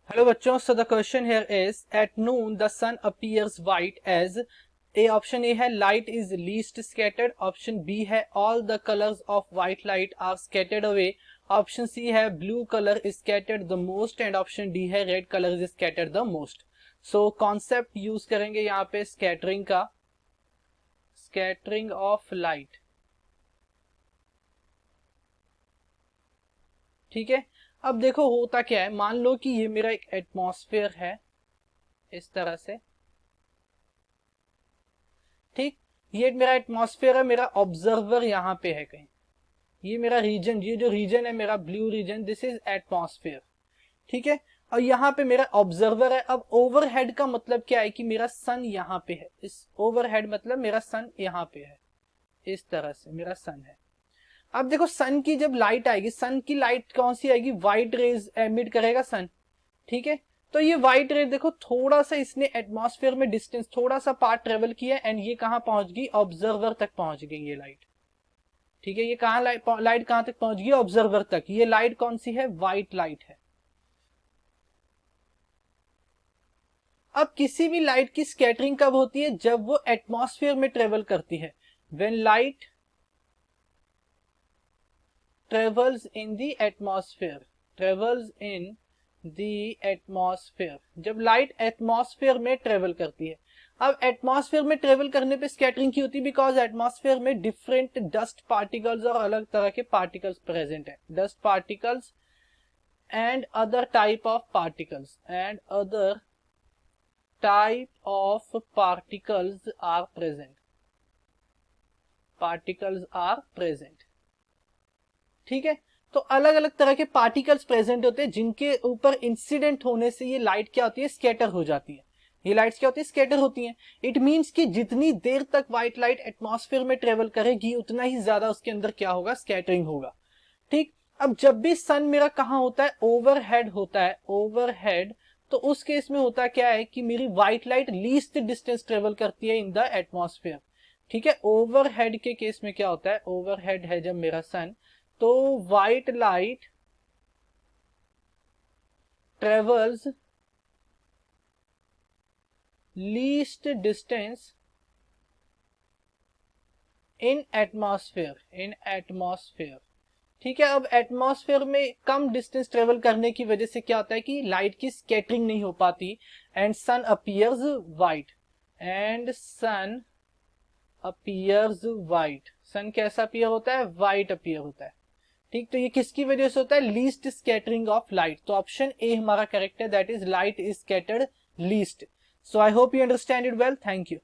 Hello बच्चों, so the question here is at noon the sun appears white as A. Option A है light is least scattered, option B है all the colors of white light are scattered away, option C है blue color is scattered the most and option D है red color is scattered the most. So concept use करेंगे यहाँ पे scattering का, scattering of light. ठीक है, अब देखो होता क्या है, मान लो कि ये मेरा एक एटमॉस्फेयर है इस तरह से, ठीक। ये मेरा एटमॉस्फेयर है, मेरा ऑब्जर्वर यहाँ पे है कहीं, ये मेरा रीजन, ये जो रीजन है मेरा blue region, this is atmosphere, ठीक है। और यहाँ पे मेरा ऑब्जर्वर है। अब ओवरहेड का मतलब क्या है कि मेरा सन यहाँ पे है, इस ओवरहेड मतलब मेरा सन यहाँ पे है, इस तरह से मेरा सन है। अब देखो सन की जब लाइट आएगी, सन की लाइट कौन सी आएगी, व्हाइट रेज एमिट करेगा सन, ठीक है। तो ये व्हाइट रे देखो थोड़ा सा इसने एटमॉस्फेयर में डिस्टेंस, थोड़ा सा पार्ट ट्रेवल किया एंड ये कहां पहुंच गई, ऑब्जर्वर तक पहुंच गई ये लाइट, ठीक है। ये कहां लाइट कहां तक पहुंच गई, ऑब्जर्वर तक। ये लाइट कौन सी है, व्हाइट लाइट है। अब किसी भी लाइट की स्कैटरिंग कब होती है, जब वो एटमॉस्फेयर में ट्रेवल करती है, when light travels in the atmosphere, travels in the atmosphere, जब लाइट एटमॉस्फेयर में ट्रेवल करती है। अब एटमॉस्फेयर में ट्रेवल करने पे स्कैटरिंग की होती है, बिकॉज एटमॉस्फेयर में डिफरेंट डस्ट पार्टिकल्स और अलग तरह के पार्टिकल्स प्रेजेंट है, dust particles and other type of particles, and other type of particles are present, particles are present, ठीक है। तो अलग अलग तरह के पार्टिकल्स प्रेजेंट होते हैं जिनके ऊपर इंसिडेंट होने से ये लाइट क्या होती है, स्कैटर हो जाती है। ये लाइट्स क्या होती है, स्कैटर होती हैं। इट मींस कि जितनी देर तक व्हाइट लाइट एटमॉस्फेयर में ट्रेवल करेगी उतना ही ज्यादा उसके अंदर क्या होगा, स्कैटरिंग होगा, ठीक। अब जब भी सन मेरा कहां होता है, ओवरहेड होता है, ओवरहेड, तो उस केस में होता क्या है कि मेरी white light least distance travel करती है इन द एटमॉस्फेयर, ठीक है। ओवरहेड के केस में क्या होता है, ओवरहेड है जब मेरा सन, तो white light travels least distance in atmosphere, in atmosphere, ठीक है। अब एटमॉस्फेयर में कम डिस्टेंस ट्रेवल करने की वजह से क्या होता है कि लाइट की स्कैटरिंग नहीं हो पाती and sun appears white, and sun appears white, sun कैसा अपीयर होता है, व्हाइट अपीयर होता है, ठीक। तो ये किसकी वजह से होता है, लीस्ट स्कैटरिंग ऑफ लाइट। तो ऑप्शन ए हमारा करेक्ट है, that is light is scattered least. So I hope you understand it well, thank you.